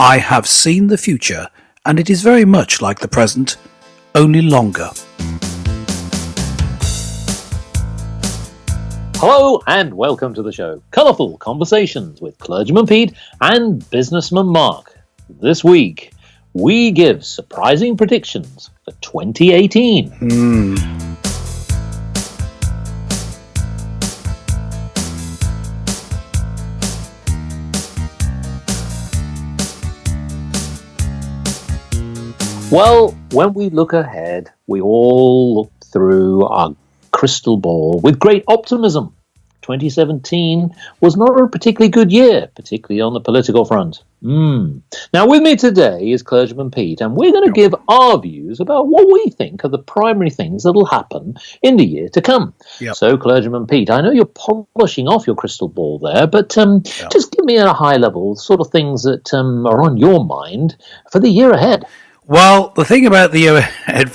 I have seen the future, and it is very much like the present, only longer. Hello and welcome to the show. Colourful Conversations with Clergyman Pete and Businessman Mark. This week, we give surprising predictions for 2018. Well, when we look ahead, we all look through our crystal ball with great optimism. 2017 was not a particularly good year, particularly on the political front. Now, with me today is Clergyman Pete, and we're going to give our views about what we think are the primary things that will happen in the year to come. Yep. So, Clergyman Pete, I know you're polishing off your crystal ball there, but just give me at a high level sort of things that are on your mind for the year ahead. Well, the thing about the year ahead,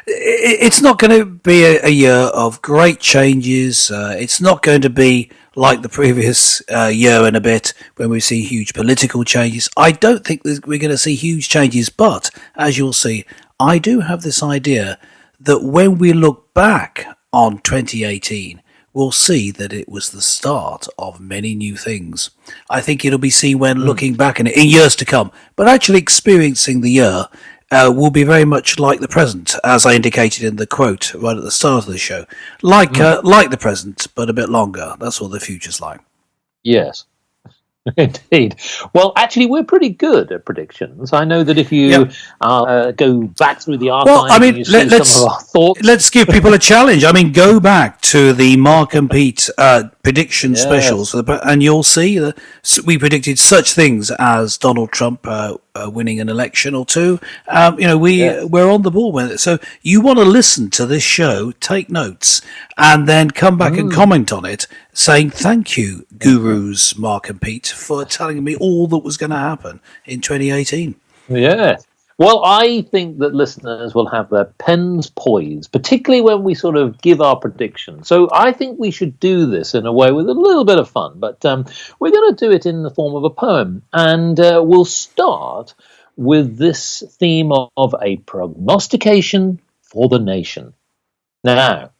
it's not going to be a year of great changes. It's not going to be like the previous year and a bit when we see huge political changes. I don't think we're going to see huge changes, but as you'll see, I do have this idea that when we look back on 2018, we'll see that it was the start of many new things. I think it'll be seen when looking back in years to come, but actually experiencing the year will be very much like the present, as I indicated in the quote right at the start of the show. Like the present, but a bit longer. That's what the future's like. Yes, indeed. Well, actually, we're pretty good at predictions. I know that if you go back through the archives, and you see some of our thoughts. Let's give people a challenge. I mean, go back to the Mark and Pete prediction specials, and you'll see that we predicted such things as Donald Trump winning an election or two. We're on the ball with it. So you want to listen to this show, take notes, and then come back and comment on it, saying thank you, gurus Mark and Pete, for telling me all that was going to happen in 2018. Yeah. Well, I think that listeners will have their pens poised, particularly when we sort of give our predictions. So I think we should do this in a way with a little bit of fun, but we're going to do it in the form of a poem. And we'll start with this theme of a prognostication for the nation. Now,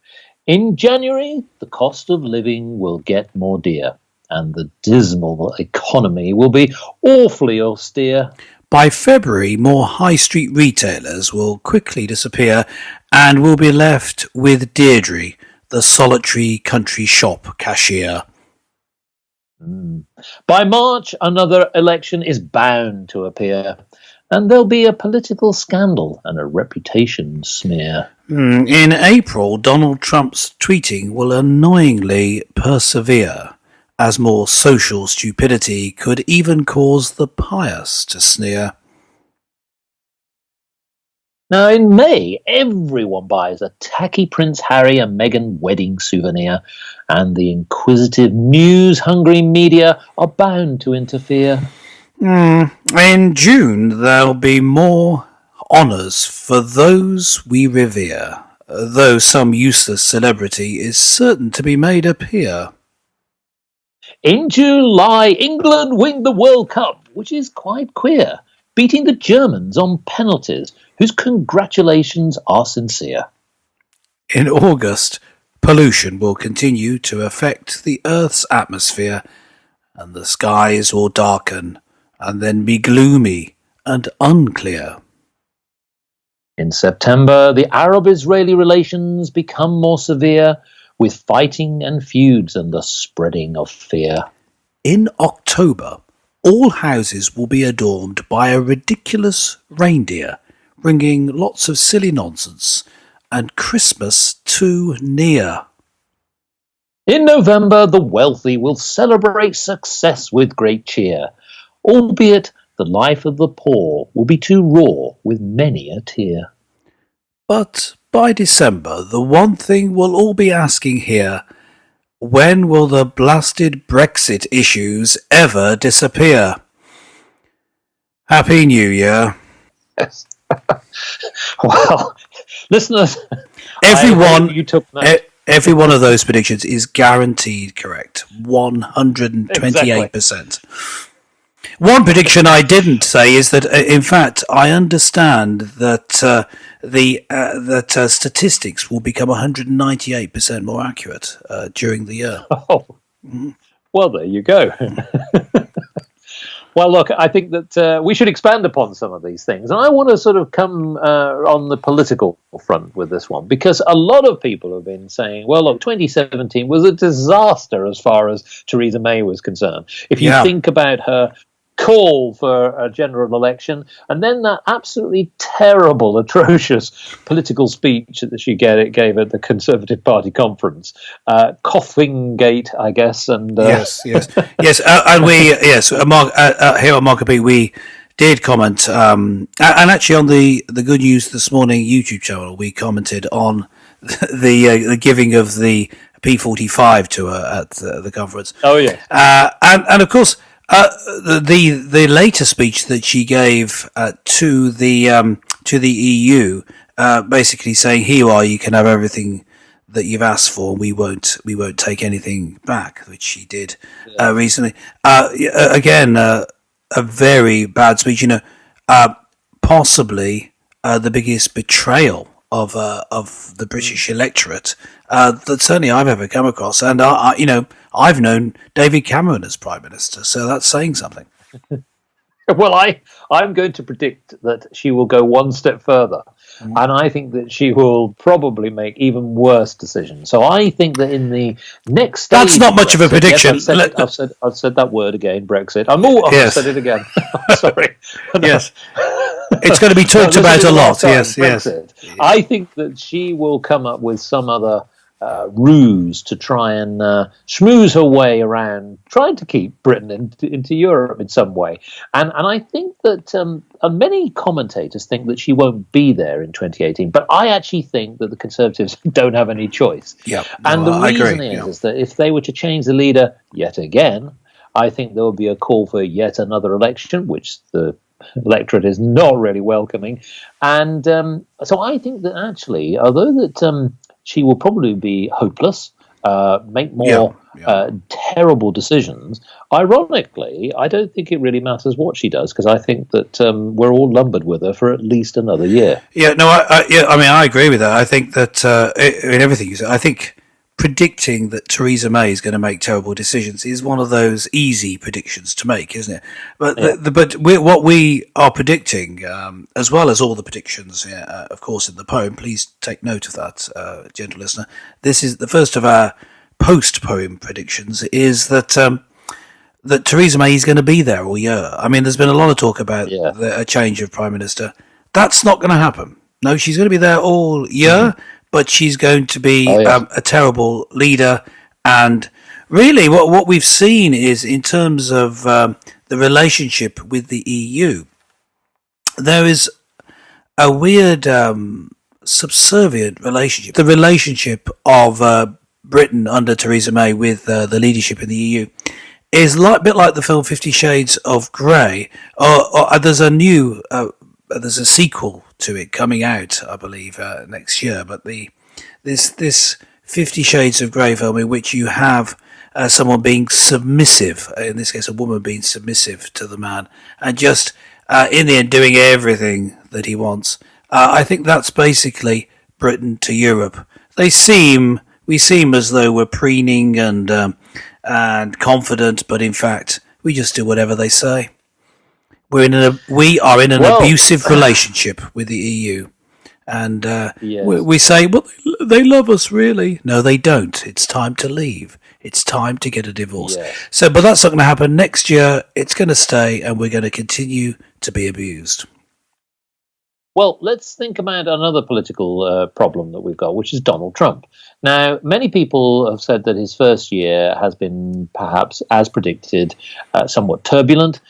in January, the cost of living will get more dear, and the dismal economy will be awfully austere. By February, more high street retailers will quickly disappear, and we'll be left with Deirdre, the solitary country shop cashier. By March, another election is bound to appear, and there'll be a political scandal and a reputation smear. In April, Donald Trump's tweeting will annoyingly persevere, as more social stupidity could even cause the pious to sneer. Now, in May, everyone buys a tacky Prince Harry and Meghan wedding souvenir, and the inquisitive, news-hungry media are bound to interfere. In June, there'll be more honours for those we revere, though some useless celebrity is certain to be made a peer. In July, England win the World Cup, which is quite queer, beating the Germans on penalties, whose congratulations are sincere. In August, pollution will continue to affect the Earth's atmosphere, and the skies will darken and then be gloomy and unclear. In September, the Arab-Israeli relations become more severe, with fighting and feuds and the spreading of fear. In October, all houses will be adorned by a ridiculous reindeer, bringing lots of silly nonsense, and Christmas too near. In November, the wealthy will celebrate success with great cheer, albeit the life of the poor will be too raw with many a tear. But by December, the one thing we'll all be asking here, when will the blasted Brexit issues ever disappear? Happy New Year. Yes. Well, listeners, every one of those predictions is guaranteed correct. 128%. One prediction I didn't say is that, in fact, I understand that statistics will become 198% more accurate during the year. Oh, well, there you go. Well, look, I think that we should expand upon some of these things. And I want to sort of come on the political front with this one, because a lot of people have been saying, well, look, 2017 was a disaster as far as Theresa May was concerned. If you think about her call for a general election, and then that absolutely terrible, atrocious political speech that she gave at the Conservative Party conference, coughing gate, I guess, and yes, and we here on Market we did comment, and actually on the Good News This Morning YouTube channel, we commented on the giving of the P45 to her at the conference. Oh yeah, and of course. The later speech that she gave to the EU, basically saying, "Here you are, you can have everything that you've asked for. We won't take anything back," which she did recently. Again, a very bad speech. Possibly the biggest betrayal of the British electorate that certainly I've ever come across, and I've known David Cameron as Prime Minister, so that's saying something. Well, I'm going to predict that she will go one step further, and I think that she will probably make even worse decisions. So I think that in the next stage, that's not much of a prediction. Yes, I've said that word again, Brexit. I've said it again. Sorry. Yes. It's going to be talked about a lot. Yes, Brexit. Yes. I think that she will come up with some other ruse to try and schmooze her way around, trying to keep Britain into Europe in some way. And I think that many commentators think that she won't be there in 2018, but I actually think that the Conservatives don't have any choice. Yeah, and the reason is that if they were to change the leader yet again, I think there will be a call for yet another election, which the electorate is not really welcoming. And so I think that actually, although that she will probably be hopeless, make more terrible decisions, ironically, I don't think it really matters what she does, because I think that we're all lumbered with her for at least another year. Yeah, no, I agree with that. I think that in everything you said, I think predicting that Theresa May is going to make terrible decisions is one of those easy predictions to make, isn't it? But what we are predicting, as well as all the predictions, of course, in the poem, please take note of that, gentle listener. This is the first of our post-poem predictions, is that that Theresa May is going to be there all year. I mean, there's been a lot of talk about a change of Prime Minister. That's not going to happen. No, she's going to be there all year. But she's going to be a terrible leader. And really what we've seen is, in terms of the relationship with the EU, there is a weird subservient relationship. The relationship of Britain under Theresa May with the leadership in the EU is a bit like the film 50 Shades of Grey. There's a sequel to it coming out, I believe, next year. But this 50 Shades of Grey film, in which you have someone being submissive, in this case a woman being submissive to the man, and just in the end doing everything that he wants. I think that's basically Britain to Europe. We seem as though we're preening and confident, but in fact we just do whatever they say. We are in an abusive relationship with the EU, and we say, well, they love us, really. No, they don't. It's time to leave. It's time to get a divorce. Yeah. So, but that's not going to happen next year. It's going to stay, and we're going to continue to be abused. Well, let's think about another political problem that we've got, which is Donald Trump. Now, many people have said that his first year has been, perhaps as predicted, somewhat turbulent.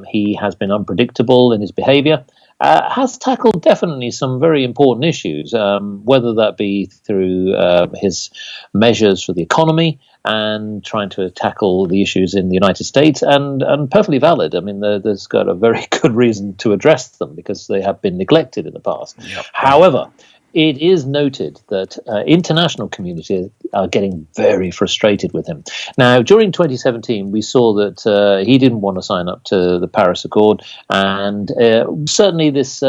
He has been unpredictable in his behavior, has tackled definitely some very important issues, whether that be through his measures for the economy and trying to tackle the issues in the United States, and perfectly valid. I mean, there's got a very good reason to address them, because they have been neglected in the past. Yep. However, it is noted that international communities are getting very frustrated with him. Now, during 2017, we saw that he didn't want to sign up to the Paris Accord, and certainly this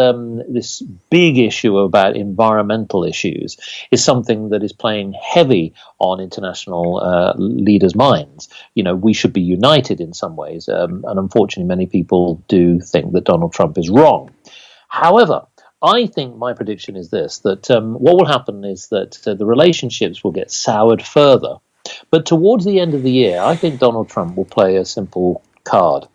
big issue about environmental issues is something that is playing heavy on international leaders' minds. We should be united in some ways, and unfortunately, many people do think that Donald Trump is wrong. However, I think my prediction is this, that what will happen is that the relationships will get soured further. But towards the end of the year, I think Donald Trump will play a simple card.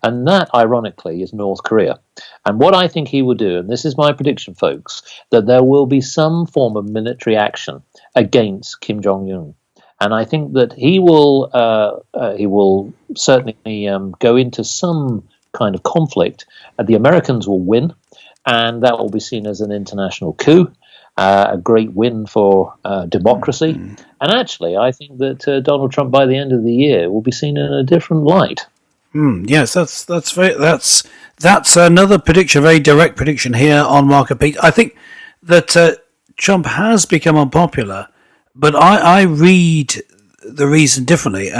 And that, ironically, is North Korea. And what I think he will do, and this is my prediction, folks, that there will be some form of military action against Kim Jong-un. And I think that he will certainly go into some kind of conflict. The Americans will win, and that will be seen as an international coup, a great win for democracy. And actually, I think that Donald Trump, by the end of the year, will be seen in a different light. Yes, that's another prediction, a very direct prediction here on Mark and Pete. I think that Trump has become unpopular, but I read the reason differently.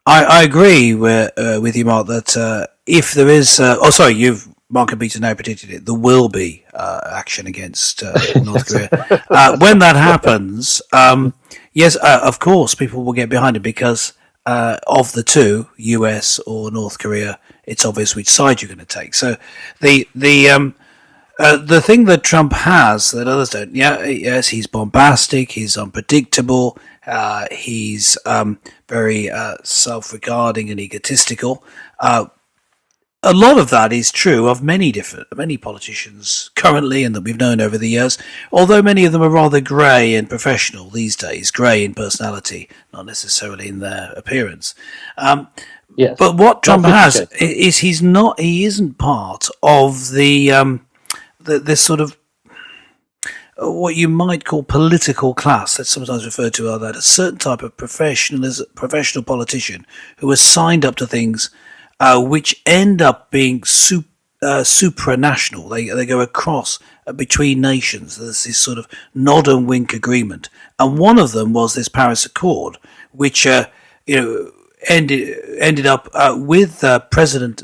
I agree with you, Mark, that if there is, Mark and Peter now predicted it, there will be action against North Korea. When that happens, yes, of course, people will get behind it because of the two, US or North Korea, it's obvious which side you're going to take. So the thing that Trump has that others don't, yes, he's bombastic, he's unpredictable, he's very self-regarding and egotistical. A lot of that is true of many politicians currently and that we've known over the years, although many of them are rather grey and professional these days, grey in personality, not necessarily in their appearance. Yes. But what Trump has is he isn't part of this sort of what you might call political class that's sometimes referred to as that, a certain type of professional politician who has signed up to things which end up being supranational. They go across between nations. There's this sort of nod and wink agreement, and one of them was this Paris Accord, which ended up with President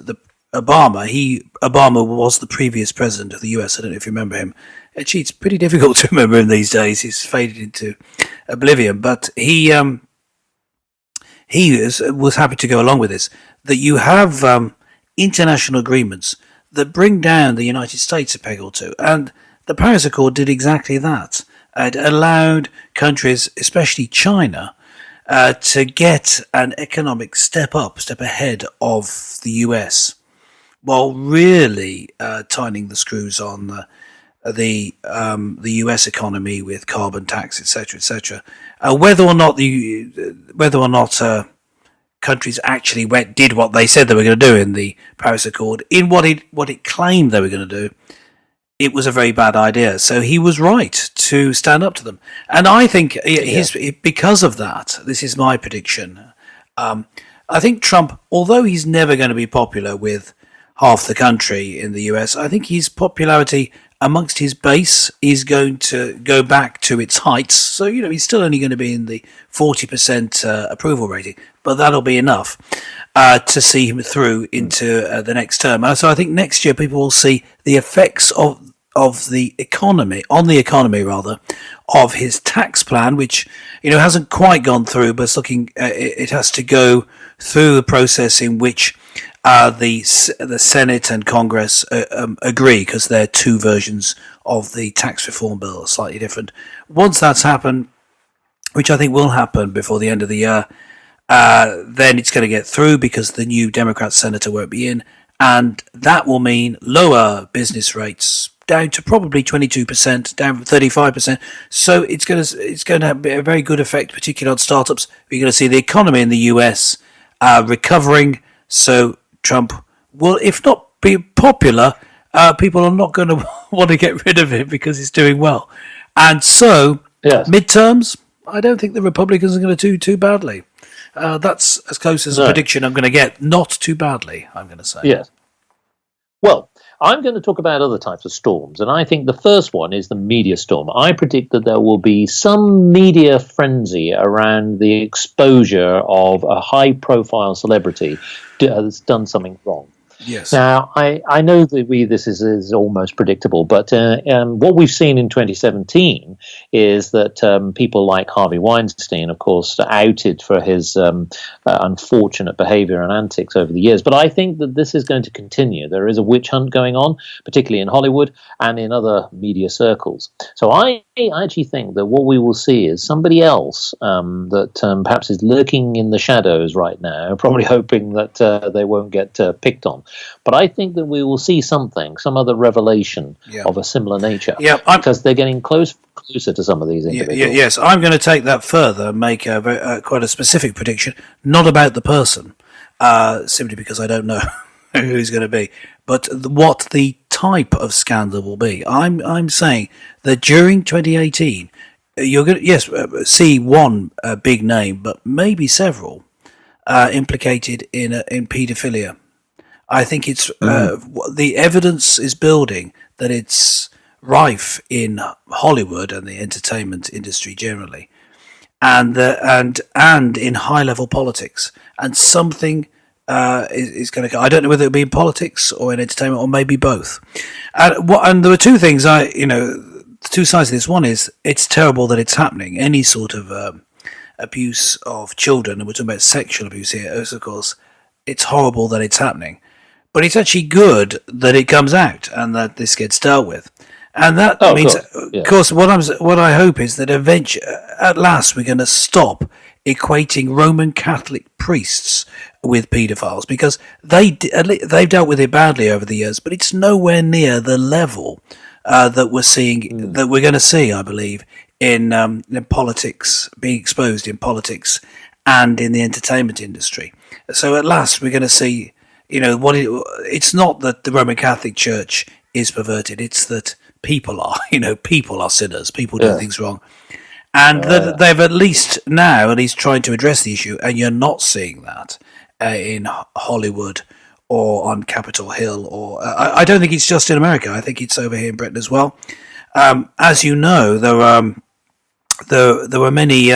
Obama. Obama was the previous president of the US. I don't know if you remember him. Actually, it's pretty difficult to remember him these days. He's faded into oblivion, but he was happy to go along with this. That you have international agreements that bring down the United States a peg or two, and the Paris Accord did exactly that. It allowed countries, especially China, to get an economic step ahead of the US, while really tightening the screws on the US economy with carbon tax, etc., etc. Whether or not countries actually did what they said they were going to do in the Paris Accord, in what it claimed they were going to do, it was a very bad idea. So he was right to stand up to them, and I think because of that, this is my prediction. I think Trump, although he's never going to be popular with half the country in the US, I think his popularity amongst his base is going to go back to its heights. So, he's still only going to be in the 40% approval rating, but that'll be enough to see him through into the next term. So I think next year people will see the effects of the economy, of his tax plan, which, hasn't quite gone through, but it's looking, it has to go through the process in which the Senate and Congress agree, because they're two versions of the tax reform bill, slightly different. Once that's happened, which I think will happen before the end of the year, then it's going to get through because the new Democrat senator won't be in, and that will mean lower business rates down to probably 22%, down from 35%. So it's going to have a very good effect, particularly on startups. We're going to see the economy in the US recovering. So Trump will, if not be popular, people are not going to want to get rid of him because he's doing well. And so, midterms, I don't think the Republicans are going to do too badly. That's as close as a prediction I'm going to get. Not too badly, I'm going to say. Yes. Well, I'm going to talk about other types of storms, and I think the first one is the media storm. I predict that there will be some media frenzy around the exposure of a high-profile celebrity that's done something wrong. Yes. Now, I know that this is almost predictable, but what we've seen in 2017 is that people like Harvey Weinstein, of course, outed for his unfortunate behavior and antics over the years. But I think that this is going to continue. There is a witch hunt going on, particularly in Hollywood and in other media circles. So I actually think that what we will see is somebody else that perhaps is lurking in the shadows right now, probably hoping that they won't get picked on. But I think that we will see some other revelation of a similar nature, because they're getting closer to some of these individuals. Yes, I'm going to take that further and make quite a specific prediction, not about the person, simply because I don't know who he's going to be, but what the type of scandal will be. I'm saying that during 2018, you're going to see one big name, but maybe several implicated in paedophilia. I think it's the evidence is building that it's rife in Hollywood and the entertainment industry generally, and in high level politics. And something is going to go. I don't know whether it'll be in politics or in entertainment or maybe both. And there were two things two sides of this. One is it's terrible that it's happening. Any sort of abuse of children, and we're talking about sexual abuse here, of course, it's horrible that it's happening. But it's actually good that it comes out and that this gets dealt with, and that means, of course, what I hope is that eventually, at last, we're going to stop equating Roman Catholic priests with paedophiles, because they've dealt with it badly over the years, but it's nowhere near the level that we're seeing, that we're going to see, I believe, in politics, being exposed in politics and in the entertainment industry. So at last, we're going to see. It's not that the Roman Catholic Church is perverted. It's that people are, people are sinners. People do things wrong. And that they've at least trying to address the issue. And you're not seeing that in Hollywood or on Capitol Hill. Or I don't think it's just in America. I think it's over here in Britain as well. As you know, there were many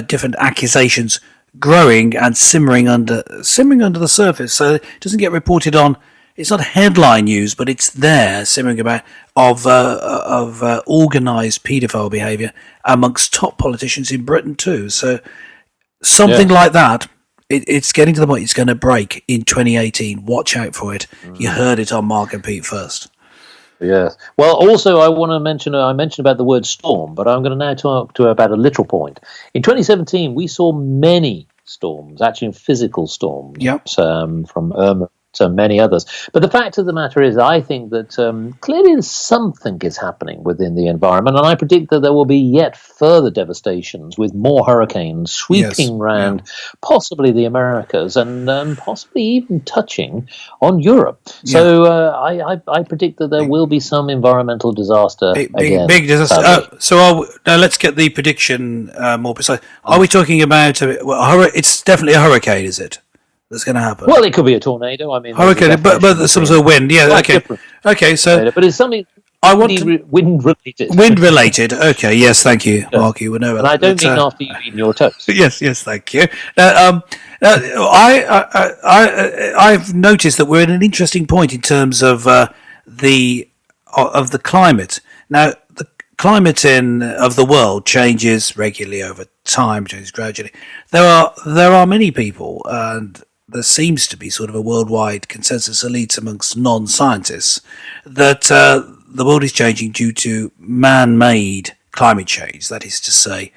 different accusations growing and simmering under the surface, so it doesn't get reported on. It's not headline news, but it's there simmering about of organised paedophile behaviour amongst top politicians in Britain too. So something like that, it's getting to the point it's going to break in 2018. Watch out for it. You heard it on Mark and Pete first. Yes. Well, also, I want to mention, I mentioned about the word storm, but I'm going to now talk to about a literal point. In 2017, we saw many storms, actually physical storms, from Irma to many others. But the fact of the matter is, I think that clearly something is happening within the environment, and I predict that there will be yet further devastations with more hurricanes sweeping round possibly the Americas and possibly even touching on Europe. So I predict that there will be some environmental disaster again. Big disaster. Now let's get the prediction more precise. Are we talking about it's definitely a hurricane, is it? That's going to happen. Well, it could be a tornado. I mean, hurricane, but some sort of wind. Yeah, okay. So, but it's something wind related. Wind related. Okay. Yes. Thank you, Mark. You would know. And I don't mean after you've eaten your toast. Yes. Thank you. I've noticed that we're at an interesting point in terms of the climate. Now, the climate of the world changes regularly over time, changes gradually. There are many people, and there seems to be sort of a worldwide consensus, at least amongst non-scientists, that the world is changing due to man-made climate change. That is to say,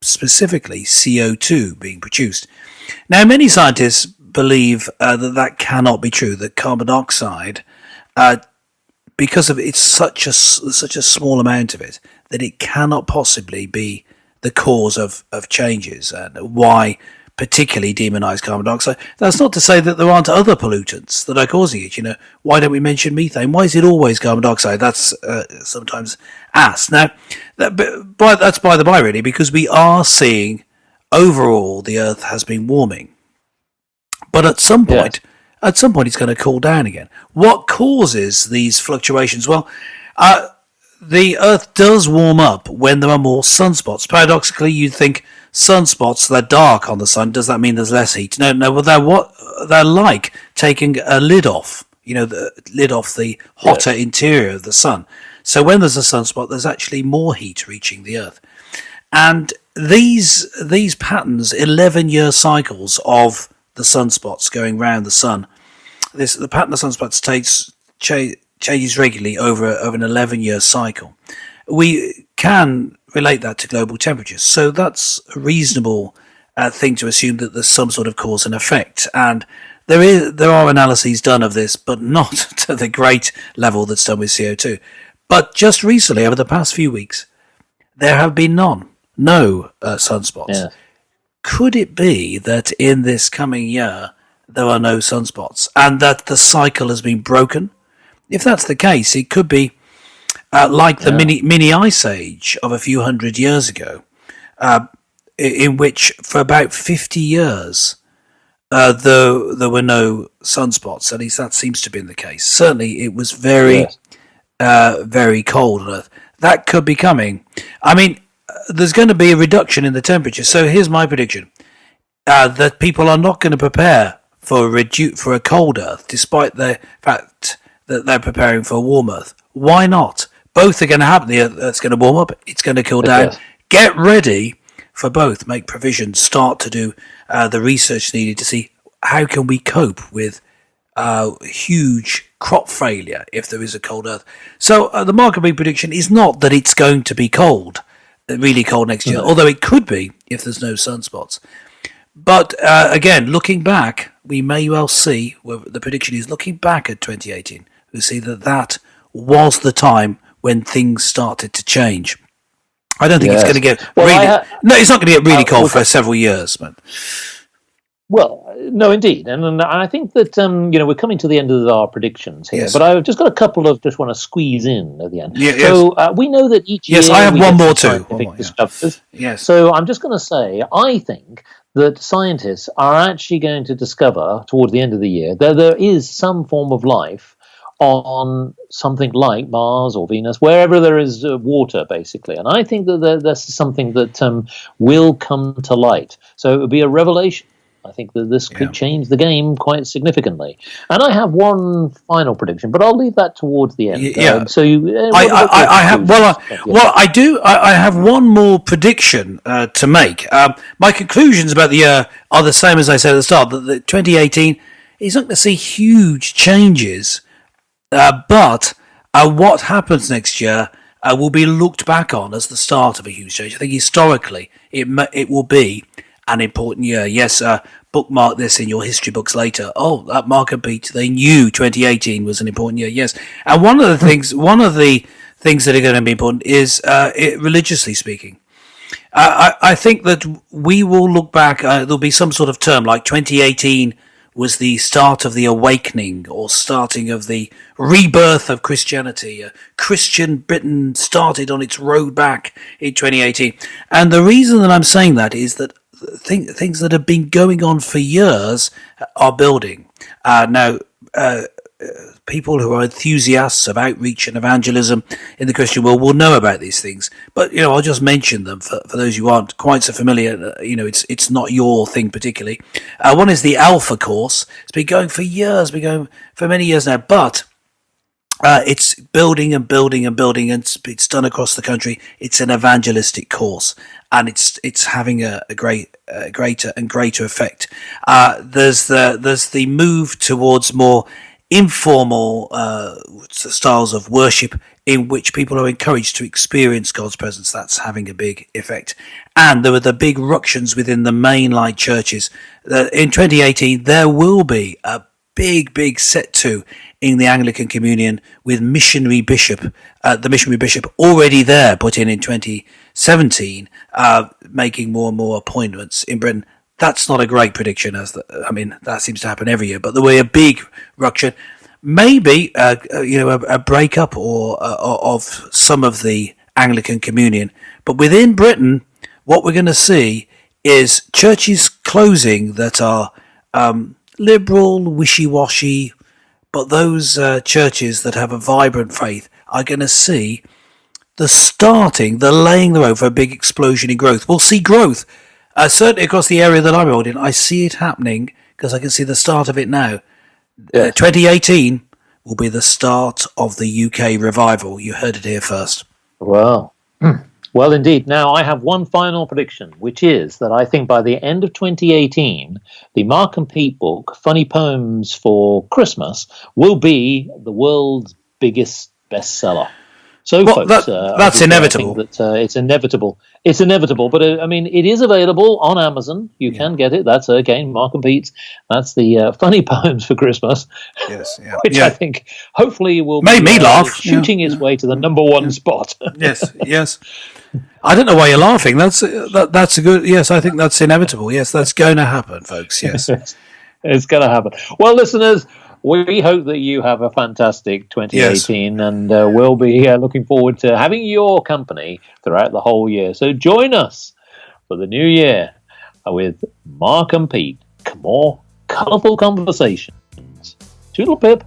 specifically CO2 being produced. Now, many scientists believe that cannot be true, that carbon dioxide, because of it's such a small amount of it, that it cannot possibly be the cause of changes, and why particularly demonize carbon dioxide. That's not to say that there aren't other pollutants that are causing it. Why don't we mention methane? Why is it always carbon dioxide? That's sometimes asked. Now, that's by the by, really, because we are seeing overall the Earth has been warming. But at some point, at some point it's going to cool down again. What causes these fluctuations? Well, the Earth does warm up when there are more sunspots. Paradoxically, you'd think sunspots, they're dark on the sun. Does that mean there's less heat? No. Well, they're like taking a lid off. The lid off the hotter interior of the sun. So when there's a sunspot, there's actually more heat reaching the Earth. And these patterns, 11-year cycles of the sunspots going round the sun, the pattern of sunspots changes regularly over an 11-year cycle. We can relate that to global temperatures, so that's a reasonable thing to assume that there's some sort of cause and effect. And there are analyses done of this, but not to the great level that's done with CO2. But just recently, over the past few weeks, there have been no sunspots. Yeah. Could it be that in this coming year there are no sunspots and that the cycle has been broken? If that's the case, it could be like the mini ice age of a few hundred years ago, in which for about 50 years there were no sunspots. At least that seems to have been the case. Certainly, it was very cold on Earth. That could be coming. I mean, there's going to be a reduction in the temperature. So here's my prediction: that people are not going to prepare for a cold Earth, despite the fact that they're preparing for a warm Earth. Why not? Both are going to happen. The Earth's going to warm up. It's going to cool down. Yes. Get ready for both. Make provisions. Start to do the research needed to see how can we cope with huge crop failure if there is a cold Earth. So the market prediction is not that it's going to be cold, really cold next year, although it could be if there's no sunspots. But again, looking back, we may well see, the prediction is looking back at 2018, we see that was the time when things started to change. I don't think it's going to get it's not going to get really cold for several years. But. Well, no, indeed, and I think that we're coming to the end of our predictions here. Yes. But I've just got a couple of just want to squeeze in at the end. Yeah, so we know that each year. Yes, I have one more too. Yes. So I'm just going to say, I think that scientists are actually going to discover towards the end of the year that there is some form of life on something like Mars or Venus, wherever there is water, basically. And I think that this is something that will come to light. So it would be a revelation. I think that this could change the game quite significantly. And I have one final prediction, but I'll leave that towards the end. I have one more prediction to make. My conclusions about the year are the same as I said at the start, that 2018 is not going to see huge changes, but what happens next year will be looked back on as the start of a huge change. I think historically it will be an important year. Yes, bookmark this in your history books later. Oh, that market beat. They knew 2018 was an important year. Yes, and one of the things that are going to be important is religiously speaking. I think that we will look back. There'll be some sort of term like 2018 was the start of the awakening or starting of the rebirth of Christianity. Christian Britain started on its road back in 2018. And the reason that I'm saying that is that things that have been going on for years are building. Now, people who are enthusiasts of outreach and evangelism in the Christian world will know about these things. But, I'll just mention them for those who aren't quite so familiar. It's not your thing particularly. One is the Alpha course. It's been going for years, been going for many years now, but it's building and building and building, and it's done across the country. It's an evangelistic course, and it's having a greater and greater effect. There's the move towards more informal styles of worship in which people are encouraged to experience God's presence. That's having a big effect. And there were the big ructions within the mainline churches. In 2018, there will be a big set to in the Anglican Communion with the missionary bishop already there, put in 2017, making more and more appointments in Britain. That's not a great prediction, that seems to happen every year, but there will be a big ruction, maybe a breakup of some of the Anglican Communion. But within Britain, what we're going to see is churches closing that are liberal, wishy-washy, but those churches that have a vibrant faith are going to see the laying the road for a big explosion in growth. We'll see growth, certainly across the area that I'm in. I see it happening because I can see the start of it now. Yes. 2018 will be the start of the UK revival. You heard it here first. Well, well, indeed. Now, I have one final prediction, which is that I think by the end of 2018, the Mark and Pete book, Funny Poems for Christmas, will be the world's biggest bestseller. So, Well, folks, that's inevitable. I think that it's inevitable. It's inevitable, but I mean, it is available on Amazon. You can get it. That's again Mark and Pete's. That's the Funny Poems for Christmas. Yes, yeah. Which I think hopefully will made me laugh. shooting its way to the number one spot. Yes. I don't know why you're laughing. That's a good. Yes, I think that's inevitable. Yes, that's going to happen, folks. Yes, it's going to happen. Well, listeners, we hope that you have a fantastic 2018, and we'll be looking forward to having your company throughout the whole year. So join us for the new year with Mark and Pete. More colourful conversations. Toodle pip.